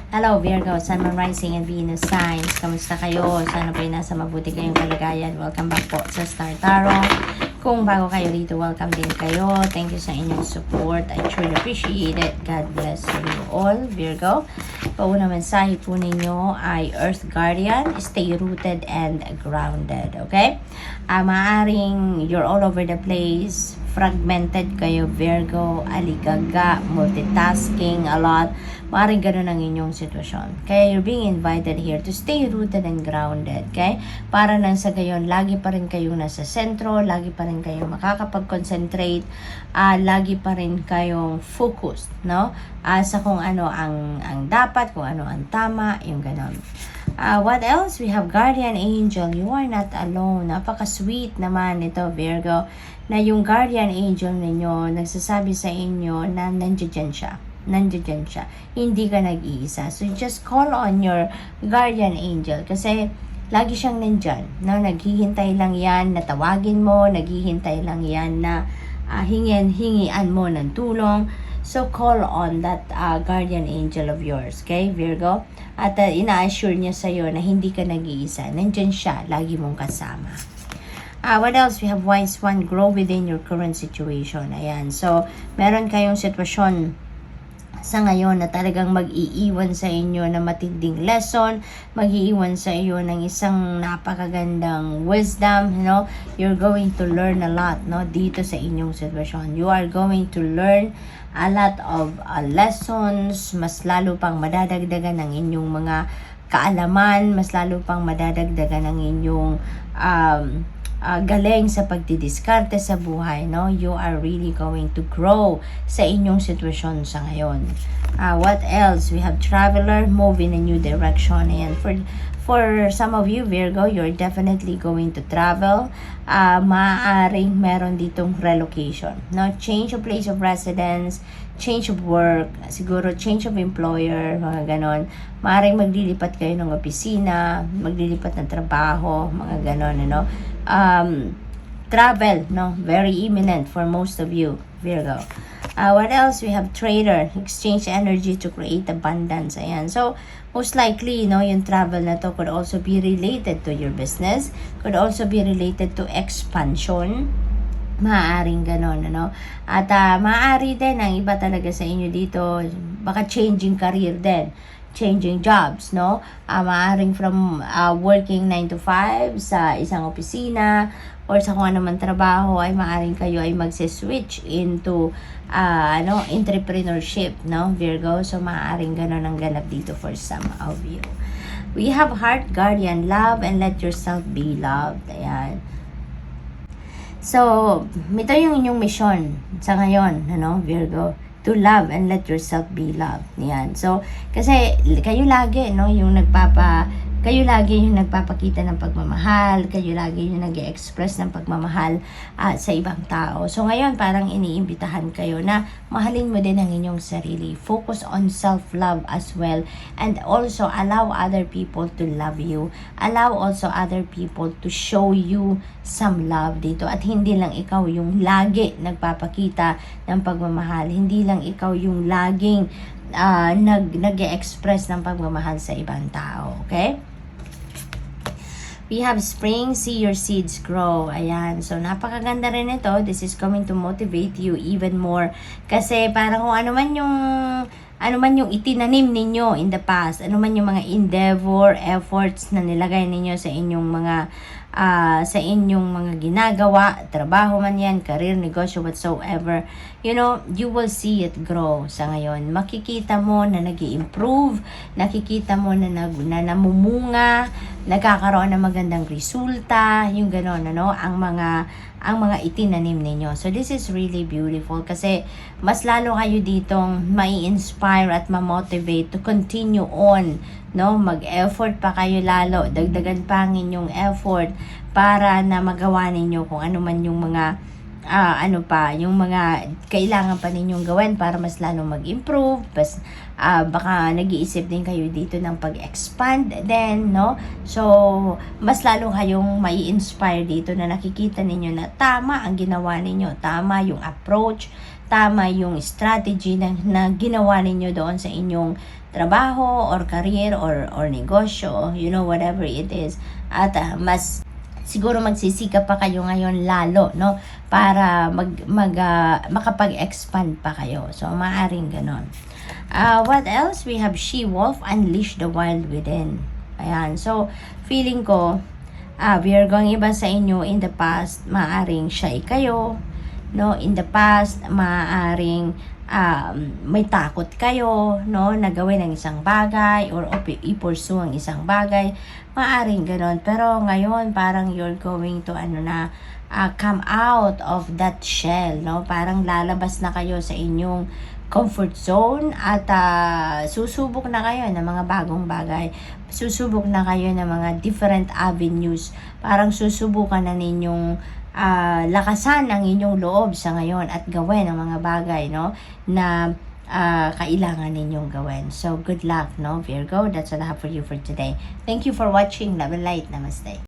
Hello Virgo, Sun, Moon, Rising, and Venus signs. Kamusta kayo? Sana po'y nasa mabuti kayong kalagayan. Welcome back po sa Star Tarot. Kung bago kayo dito, welcome din kayo. Thank you sa inyong support. I truly appreciate it. God bless you all, Virgo. Pauna mensahe po ninyo ay Earth Guardian. Stay rooted and grounded. Okay? Maaring you're all over the place. Fragmented kayo, Virgo. Aligaga, multitasking a lot. Maaaring ganun ang inyong sitwasyon. Kaya you're being invited here to stay rooted and grounded. Okay? Para nang sa gayon, lagi pa rin kayong nasa sentro, lagi pa rin kayong makakapag-concentrate, lagi pa rin kayong focused, no? Sa kung ano ang dapat, kung ano ang tama, yung ganun. What else? We have Guardian Angel. You are not alone. Napaka-sweet naman ito, Virgo, na yung Guardian Angel ninyo nagsasabi sa inyo na nandiyan siya. Hindi ka nag-iisa. So, just call on your guardian angel kasi lagi siyang nandyan. No? Naghihintay lang yan na tawagin mo, naghihintay lang yan na hingian mo ng tulong. So, call on that guardian angel of yours. Okay, Virgo? At ina-assure niya sa'yo na hindi ka nag-iisa. Nandyan siya. Lagi mong kasama. What else? We have Wise One. Grow within your current situation. Ayan. So, meron kayong sitwasyon sa ngayon na talagang mag-iiwan sa inyo na matinding lesson, mag-iiwan sa iyo ng isang napakagandang wisdom, you know, you're going to learn a lot, no, dito sa inyong sitwasyon. You are going to learn a lot of lessons, mas lalo pang madadagdagan ng inyong mga kaalaman, mas lalo pang madadagdagan ng inyong galing sa pagdidiskarte sa buhay, no? You are really going to grow sa inyong sitwasyon sa ngayon. What else? We have Traveler, move in a new direction. And for some of you, Virgo, you're definitely going to travel. Maaaring meron ditong relocation, no? Change of place of residence, change of work, siguro change of employer, mga ganon. Maaaring maglilipat kayo ng opisina, maglilipat ng trabaho, mga ganon, ano? Travel, no? Very imminent for most of you, Virgo. What else? We have Trader, exchange energy to create abundance. Ayan. So, most likely, no, yung travel na to could also be related to your business, could also be related to expansion. Maaaring ganon, ano? At maaari din ang iba talaga sa inyo dito, baka changing career din, changing jobs, no? Maaaring from working 9 to 5 sa isang opisina or sa kung ano man trabaho, ay maaaring kayo ay magse-switch into entrepreneurship, no, Virgo? So maaaring ganon ang ganap dito for some of you. We have Heart Guardian, love and let yourself be loved. Ayan. So, ito yung inyong mission sa ngayon, ano, Virgo, to love and let yourself be loved. Yan. So, kasi kayo lagi, no, kayo lagi yung nagpapakita ng pagmamahal, kayo lagi yung nag-express ng pagmamahal sa ibang tao. So, ngayon, parang iniimbitahan kayo na mahalin mo din ang inyong sarili. Focus on self-love as well. And also, allow other people to love you. Allow also other people to show you some love dito. At hindi lang ikaw yung lagi nagpapakita ng pagmamahal. Hindi lang ikaw yung laging nag-express ng pagmamahal sa ibang tao. Okay? We have Spring, see your seeds grow. Ayan. So, napakaganda rin ito. This is going to motivate you even more. Kasi parang kung ano man yung itinanim ninyo in the past, ano man yung mga endeavor, efforts na nilagay ninyo sa inyong mga ginagawa, trabaho man yan, career, negosyo, whatsoever, you know, you will see it grow sa ngayon. Makikita mo na nag-i-improve, nakikita mo na namumunga, nagkakaroon ng magandang resulta, yung gano'n, ano, ang mga itinanim ninyo. So, this is really beautiful kasi mas lalo kayo ditong mai-inspire at ma-motivate to continue on, no? Mag-effort pa kayo lalo, dagdagan pa ang inyong effort para na magawa ninyo kung ano man yung mga yung mga kailangan pa ninyong gawin para mas lalo mag-improve. Baka nag-iisip din kayo dito ng pag-expand then, no? So, mas lalo kayong mai-inspire dito na nakikita ninyo na tama ang ginawa ninyo, tama yung approach, tama yung strategy na ginawa ninyo doon sa inyong trabaho or career or negosyo, whatever it is. At mas siguro magsisikap pa kayo ngayon lalo, no? Para makapag-expand pa kayo. So, maaaring ganon. What else? We have She-Wolf, Unleash the Wild Within. Ayan. So, feeling ko, we are going iba sa inyo in the past, maaaring shy kayo, no? In the past, maaaring may takot kayo, no, na gawin ang isang bagay or i-pursue ang isang bagay, maaring ganon. Pero ngayon parang you're going to come out of that shell, no, parang lalabas na kayo sa inyong comfort zone at susubok na kayo ng mga bagong bagay, susubok na kayo ng mga different avenues, parang susubukan na ninyong lakasan ang inyong loob sa ngayon at gawin ang mga bagay, no, na kailangan ninyong gawin. So, good luck, no, Virgo. That's all I have for you for today. Thank you for watching. Love and light. Namaste.